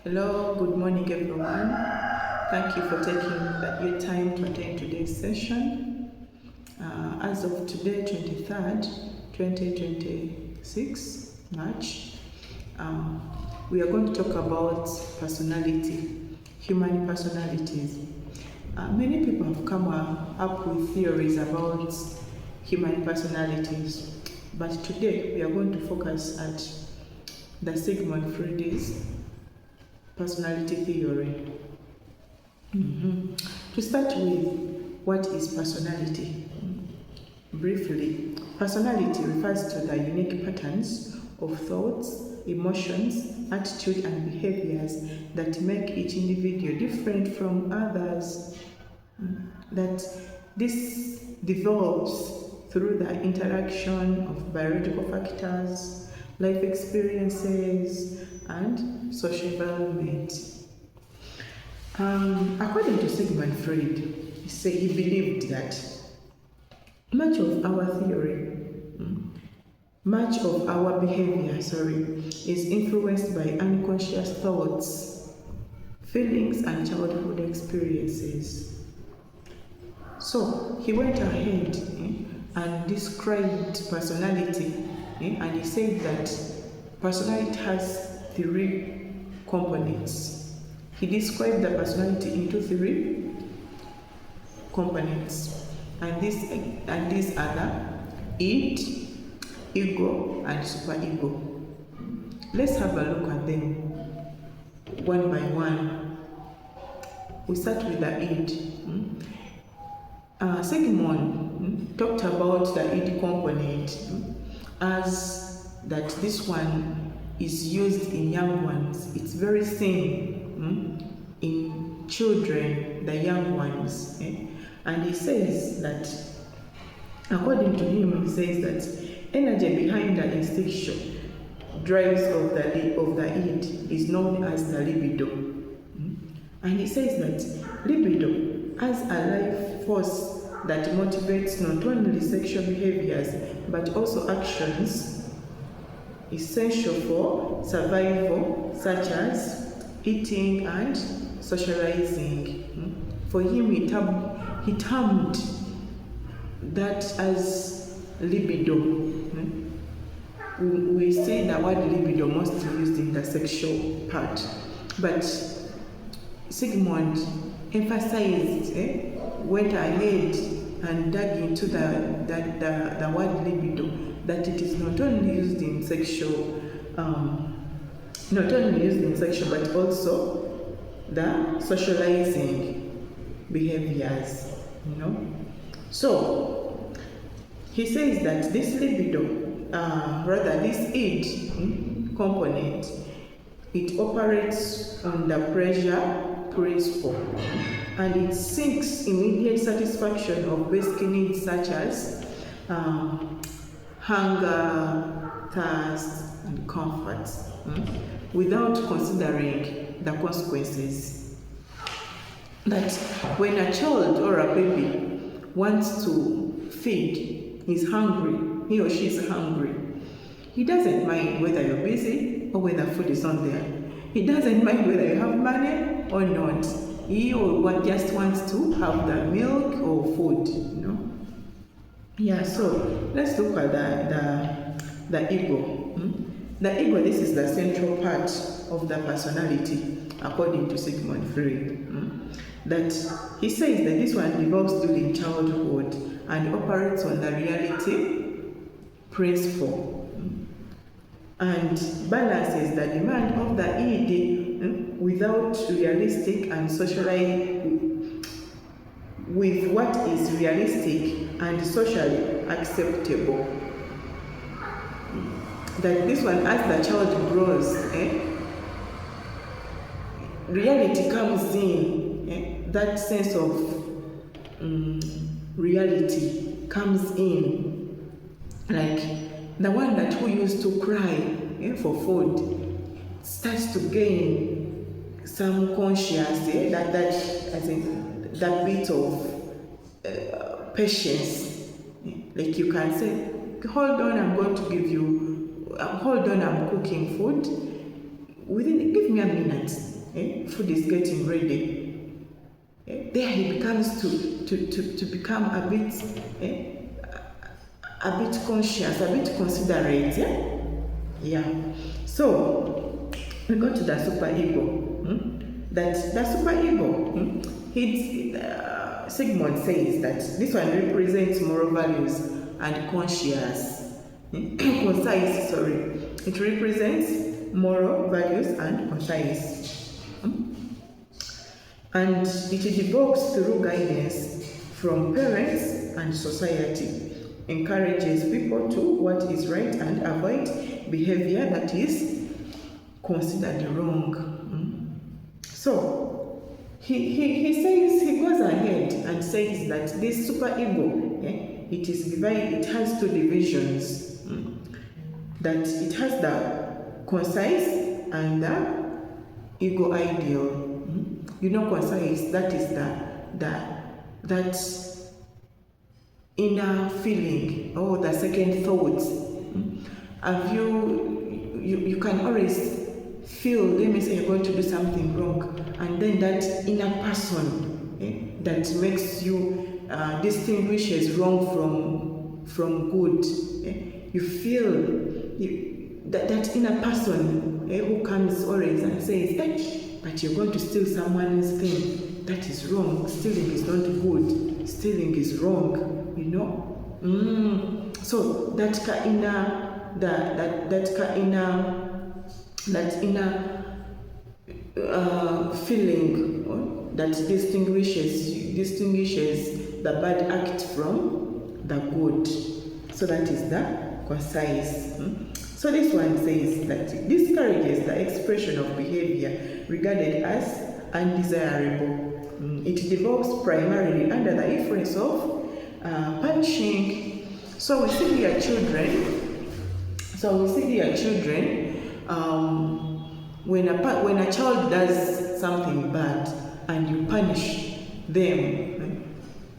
Hello, good morning everyone. Thank you for taking your time to attend today's session. As of today, 23rd, 2026, March, we are going to talk about personality, human personalities. Many people have come up with theories about human personalities, but today we are going to focus at the Sigmund Freud's personality theory. To start with, what is personality? Briefly, personality refers to the unique patterns of thoughts, emotions, attitude, and behaviors that make each individual different from others. That this develops through the interaction of biological factors, life experiences, and social environment. According to Sigmund Freud, he believed that much of our behavior, is influenced by unconscious thoughts, feelings, and childhood experiences. So he went ahead and described personality, and he said that personality has three components. He described the personality into three components, and these are the id, ego, and superego. Let's have a look at them one by one. We start with the id. Sigmund talked about the id component as that this one is used in young ones. It's very thin in children, the young ones. And he says that, according to him, he says that energy behind the instinctual drives of the id is known as the libido. And he says that libido as a life force that motivates not only sexual behaviors but also actions essential for survival, such as eating and socializing. For him, he termed that as libido. We say the word libido mostly used in the sexual part, but Sigmund emphasized, went ahead and dug into the word libido, that it is not only used in sexual, but also the socializing behaviors, So he says that this libido, this id component, it operates on the pressure principle, and it seeks immediate satisfaction of basic needs such as hunger, thirst, and comfort, without considering the consequences. That when a child or a baby wants to feed, he's hungry, he or she is hungry, he doesn't mind whether you're busy or whether food is not there. He doesn't mind whether you have money or not. He or just wants to have the milk or food, So let's look at the ego. The ego, this is the central part of the personality, according to Sigmund Freud. That he says that this one develops during childhood and operates on the reality principle, and balances the demand of the id without realistic and socially with what is realistic and socially acceptable. That this one, as the child grows, reality comes in, that sense of reality comes in, like the one that who used to cry for food starts to gain some conscience, that bit of patience. Like you can say, hold on, I'm going to give you, hold on, I'm cooking food. Give me a minute. food is getting ready. There he becomes to become a bit conscious, a bit considerate. Yeah. So we go to the superego. That the superego, Sigmund says that this one represents moral values and concise. It represents moral values and concise. And it develops through guidance from parents and society, encourages people to what is right and avoid behavior that is considered wrong. So he says, he goes ahead and says that this superego, it is divided, it has two divisions. That it has the concise and the ego ideal. You know, concise, that is that inner feeling or the second thoughts. Have you can always feel, let me say you're going to do something wrong, and then that inner person that makes you distinguishes wrong from good. You feel that inner person who comes always and says, but you're going to steal someone's thing. That is wrong. Stealing is not good. Stealing is wrong. You know. So that inner feeling that distinguishes the bad act from the good. So that is the concise. So this one says that discourages the expression of behavior regarded as undesirable. It develops primarily under the influence of punishing. So we see here children. When a child does something bad and you punish them,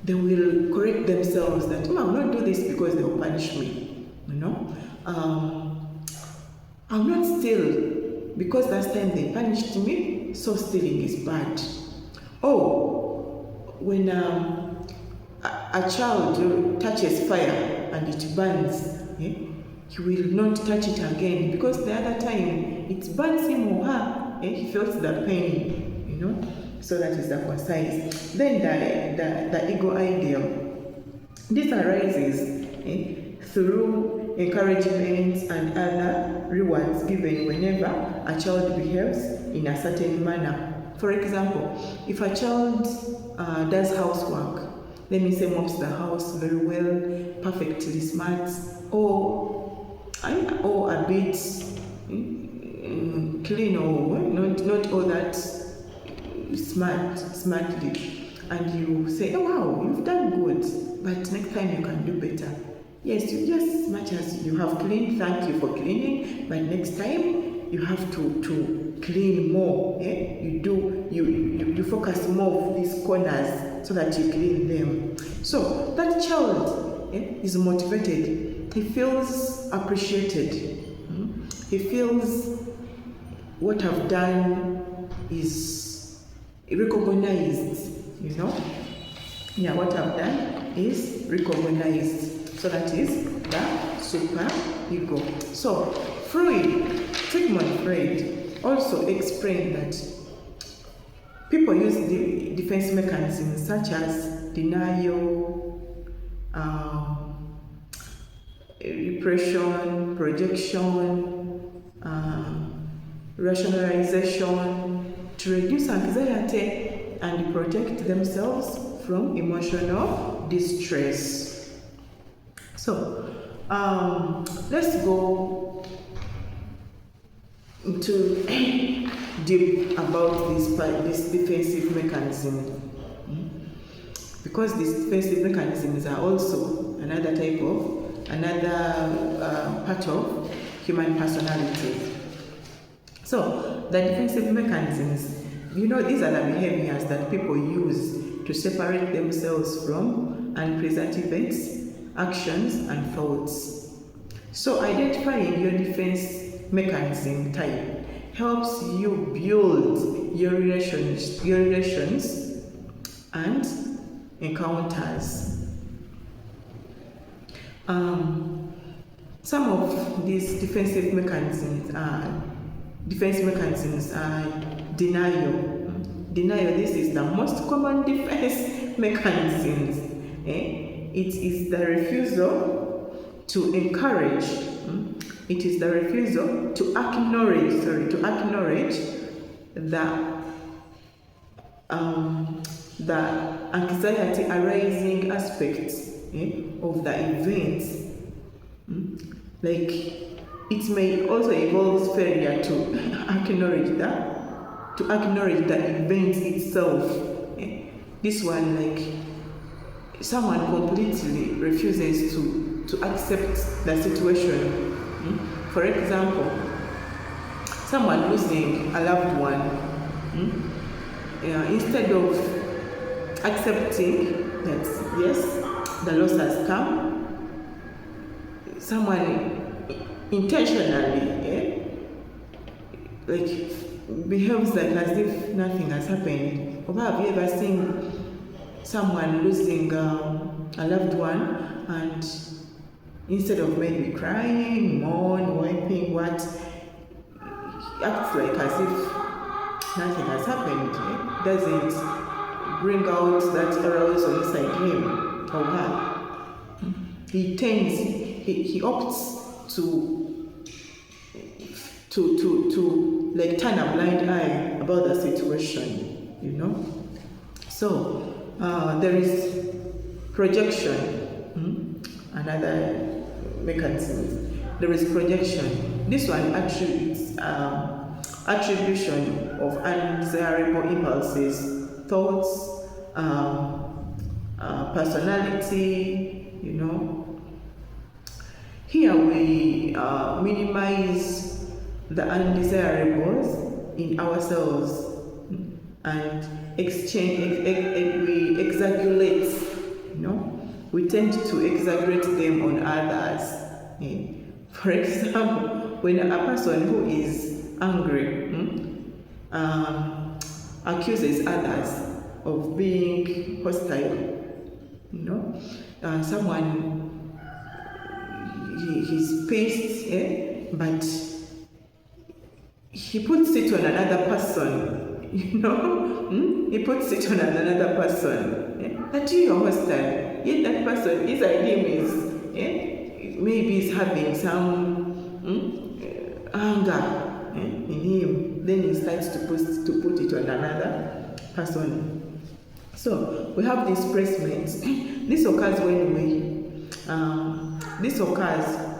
they will correct themselves that, I will not do this because they will punish me. You know, I'll not steal because last time they punished me, so stealing is bad. Oh, when a child touches fire and it burns, he will not touch it again because the other time it burns him or her, he feels the pain, you know. So that is the concise. Then the ego ideal. This arises through encouragement and other rewards given whenever a child behaves in a certain manner. For example, if a child does housework, let me say mops the house very well, perfectly smart, or a bit clean, or not all that smartly, and you say, oh wow, you've done good, but next time you can do better. Yes, you just as much as you have cleaned, thank you for cleaning, but next time you have to clean more. You focus more of these corners so that you clean them. So that child is motivated. He feels appreciated. He feels what I've done is recognized, you know. Yeah, what I've done is recognized. So that is the super ego. So Sigmund Freud also explained that people use the defense mechanisms such as denial, repression, projection, rationalization to reduce anxiety and protect themselves from emotional distress. So let's go into deep about this defensive mechanism, because these defensive mechanisms are also another part of human personality. So the defensive mechanisms, these are the behaviors that people use to separate themselves from unpleasant events, actions, and thoughts. So identifying your defense mechanism type helps you build your relations and encounters. Some of these defensive mechanisms are denial. Denial, this is the most common defense mechanism. It is the refusal to encourage. It is the refusal to acknowledge the anxiety arising aspects of the events. Like, it may also involve failure to acknowledge the event itself. This one, like, someone completely refuses to accept the situation. For example, someone losing a loved one, instead of accepting that yes, the loss has come, someone intentionally behaves like as if nothing has happened. Or have you ever seen someone losing a loved one, and instead of maybe crying, mourn, weeping, acts like as if nothing has happened? Doesn't bring out that arousal inside him or her. He opts to like turn a blind eye about the situation, So there is projection, another mechanism. There is projection. This one actually is attribution of undesirable impulses, thoughts, personality, Here we minimize the undesirables in ourselves and we exaggerate, we tend to exaggerate them on others. For example, when a person who is angry accuses others of being hostile, someone, he's pissed, but he puts it on another person, he puts it on another person, that you are hostile, yet that person, his idea is, maybe he's having some anger in him, then he starts to put it on another person. So we have displacement. This occurs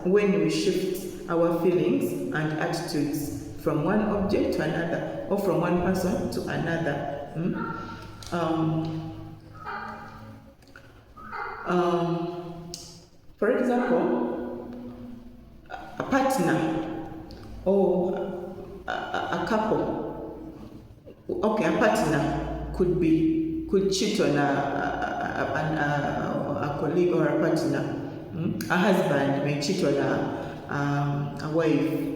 when we shift our feelings and attitudes from one object to another, or from one person to another. For example, a partner or a couple. Okay, a partner could cheat on a colleague or a partner. A husband may cheat on a wife.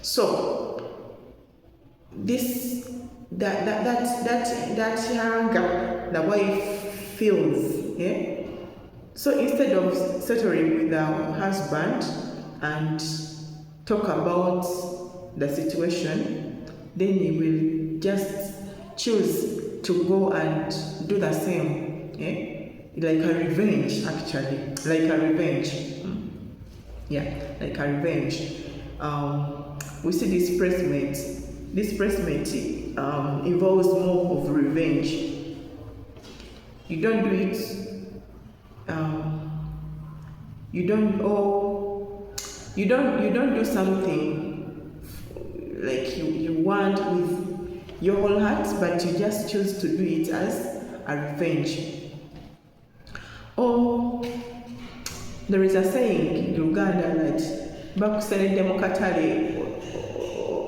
So that anger the wife feels, So instead of settling with the husband and talk about the situation, then he will just choose to go and do the same, like a revenge, actually, like a revenge. Like a revenge. We see displacement. Displacement involves more of revenge. You don't do it. You don't do something like you want with your whole heart, but you just choose to do it as a revenge. Or there is a saying in Uganda that bakusereddemu katale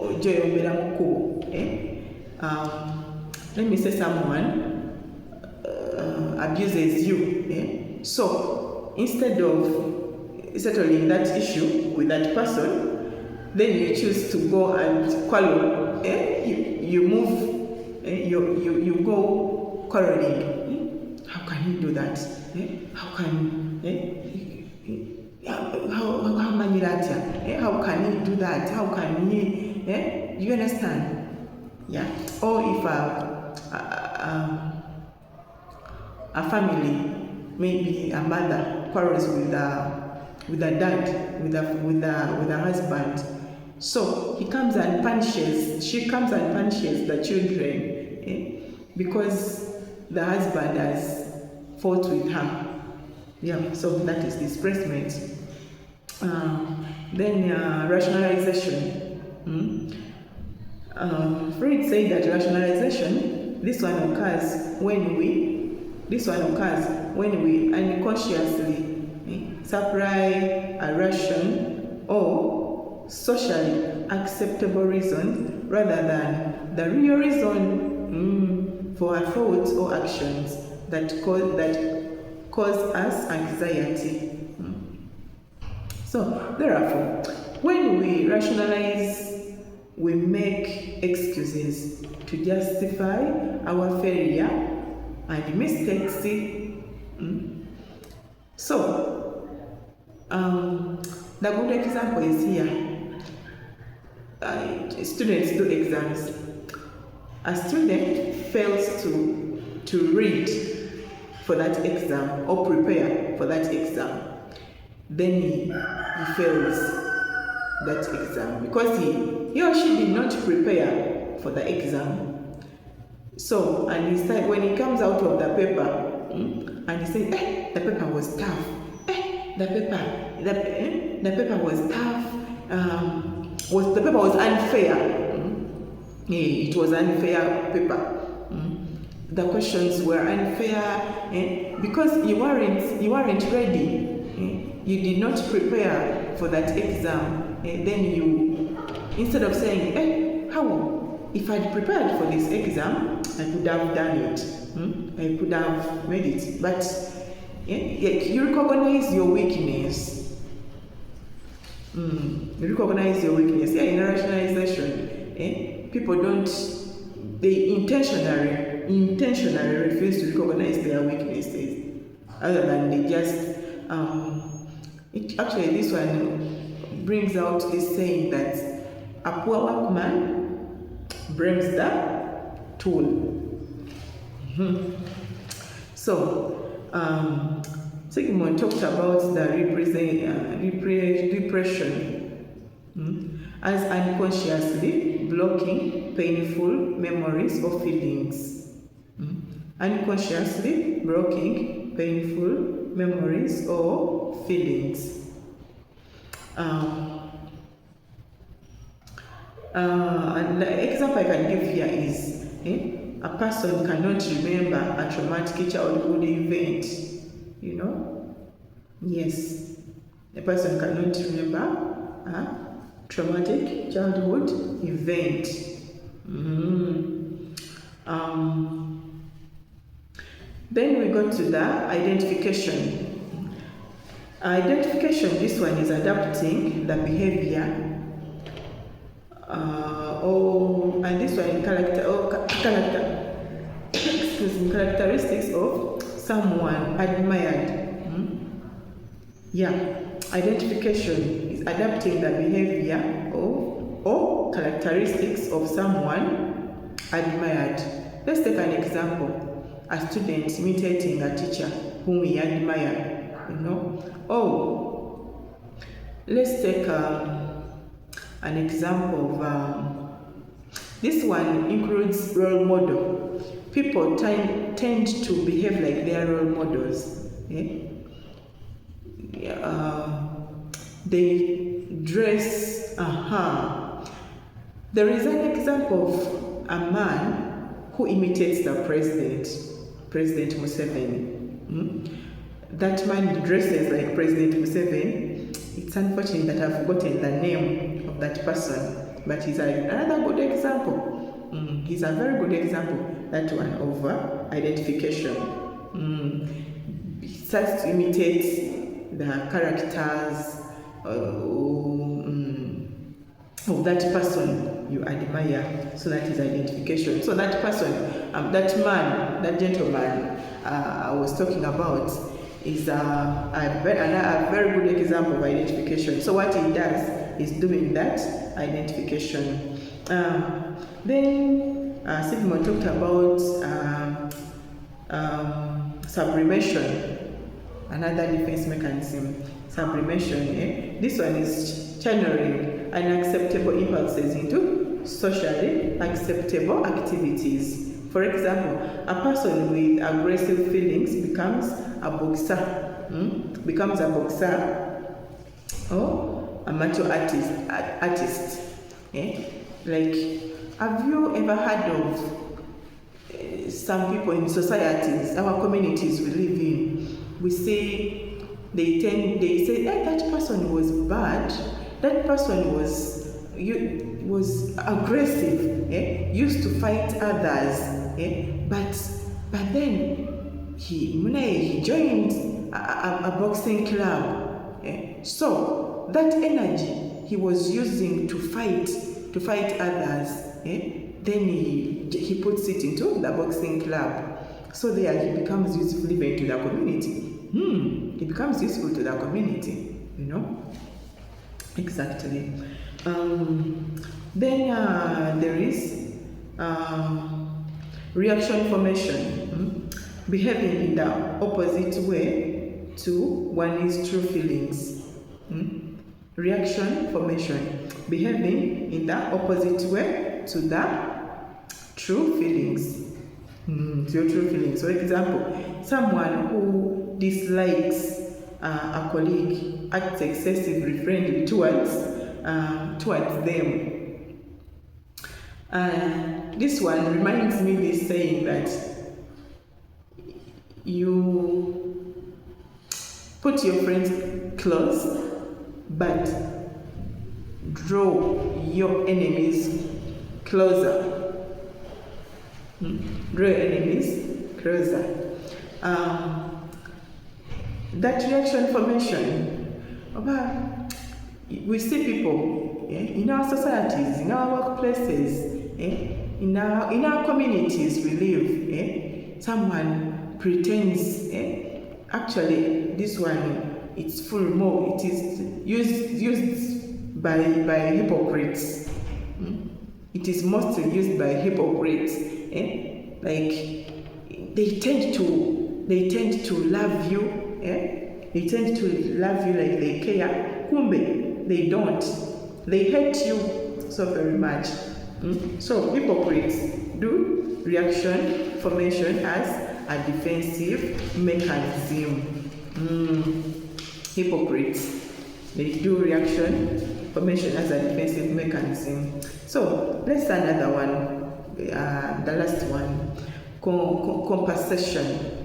ojoyombera mu kkubo. Let me say someone abuses you. So instead of settling that issue with that person, then you choose to go and quarrel. You move, you go quarreling. How can you do that? How can how many how can you do that? How can you? You understand? Yeah. Or if a family, maybe a mother quarrels with a dad, with a husband, so she comes and punishes the children, because the husband has fought with her. Yeah, so that is displacement. Then rationalization. Freud said that rationalization, this one occurs when we unconsciously supply a ration or socially acceptable reason rather than the real reason for our thoughts or actions that cause us anxiety. So, therefore, when we rationalize, we make excuses to justify our failure and mistakes. So, the good example is here. Students do exams. A student fails to read for that exam or prepare for that exam. Then he fails that exam because he or she did not prepare for the exam. So, and when he comes out of the paper, and he says, the paper was tough. The paper was tough. The paper was unfair. It was unfair paper. The questions were unfair because you weren't ready. You did not prepare for that exam. Then you, instead of saying, how? If I'd prepared for this exam, I could have done it. I could have made it. But you recognize your weakness. You recognize your weakness. In rationalization, people they intentionally refuse to recognize their weaknesses, other than they just, actually this one brings out this saying that a poor workman brings the tool. So, Sigmund talked about the repression as unconsciously blocking painful memories or feelings. Unconsciously blocking painful memories or feelings. And the example I can give here is a person cannot remember a traumatic childhood event. Yes, a person cannot remember a traumatic childhood event. Then we go to the identification. Identification, this one is adapting the behavior, and this one characteristics of someone admired. Identification is adapting the behavior or characteristics of someone admired. Let's take an example. A student imitating a teacher whom we admire. Let's take an example of this one includes role model. People tend to behave like their role models. They dress. There is an example of a man who imitates the President Museveni. That man dresses like President Museveni. It's unfortunate that I've forgotten the name of that person, but he's another good example. He's a very good example, that one, of identification. He starts to imitate the characters of that person you admire. So that is identification. So that person, that man, that gentleman I was talking about is a very good example of identification. So what he does is doing that identification. Then Sigmund talked about sublimation, another defense mechanism. Sublimation, this one is channeling unacceptable impulses into socially acceptable activities. For example, a person with aggressive feelings becomes a boxer, or a macho artist. Like, have you ever heard of some people in societies, our communities we live in? We say they say, that person was bad, that person was aggressive, used to fight others, but then he joined a boxing club. So that energy he was using to fight others, then he puts it into the boxing club. So there he becomes useful even to the community. He becomes useful to the community, Exactly. Then there is reaction formation, behaving in the opposite way to one's true feelings. Reaction formation, behaving in the opposite way to the true feelings. To your true feelings. For example, someone who dislikes a colleague acts excessively friendly towards them. This one reminds me this saying that you put your friends close, but draw your enemies closer. Draw your enemies closer. That reaction formation, we see people in our societies, in our workplaces, in our communities we live. Someone pretends, actually this one, it's full more, it is used by hypocrites. It is mostly used by hypocrites. Like they tend to love you. They tend to love you like they care. Kumbe, they don't. They hate you so very much. So hypocrites do reaction formation as a defensive mechanism. Hypocrites, they do reaction formation as a defensive mechanism. So let's another one, the last one, compensation.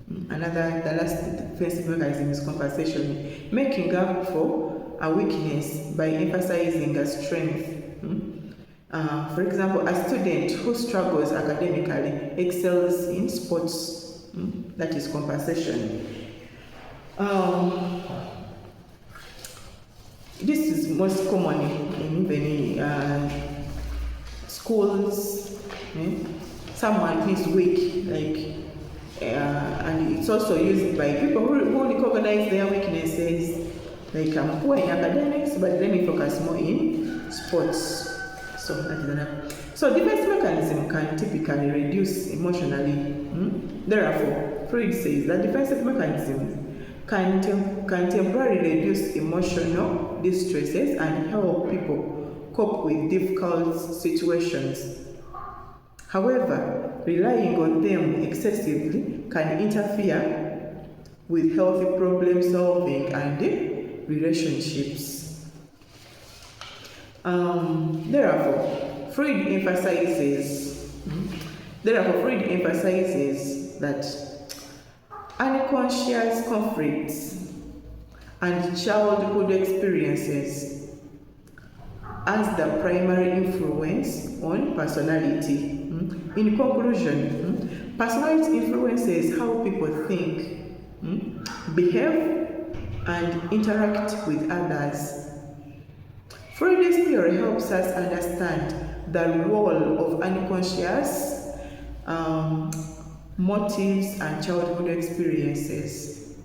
The last defensive mechanism is compensation, making up for a weakness by emphasizing a strength. For example, a student who struggles academically excels in sports. That is compensation. This is most common in even schools. Someone who is weak, and it's also used by people who recognize their weaknesses. Like, I'm poor in academics, but let me focus more in sports. So that is another. So defense mechanism can typically reduce emotionally. Therefore, Freud says that defensive mechanisms can temporarily reduce emotional distresses and help people cope with difficult situations. However, relying on them excessively can interfere with healthy problem solving and relationships. Therefore, Freud emphasizes that unconscious conflicts and childhood experiences as the primary influence on personality. In conclusion, personality influences how people think, behave, and interact with others. Freud's theory helps us understand the role of unconscious motives and childhood experiences.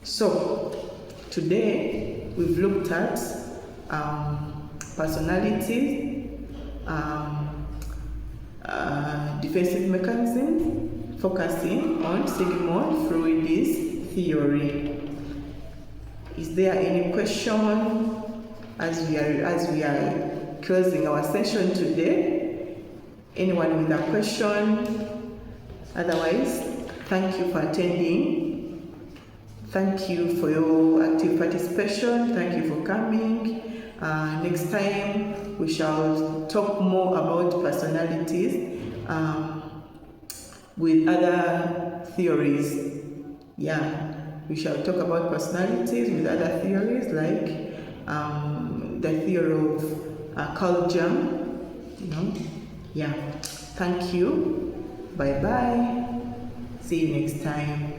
So, today we've looked at personality, defensive mechanism, focusing on Sigmund Freud's theory. Is there any question as we are closing our session today? Anyone with a question? Otherwise, thank you for attending. Thank you for your active participation. Thank you for coming. Next time we shall talk more about personalities with other theories. Yeah, we shall talk about personalities with other theories like the theory of Carl Jung. Yeah. Thank you. Bye bye. See you next time.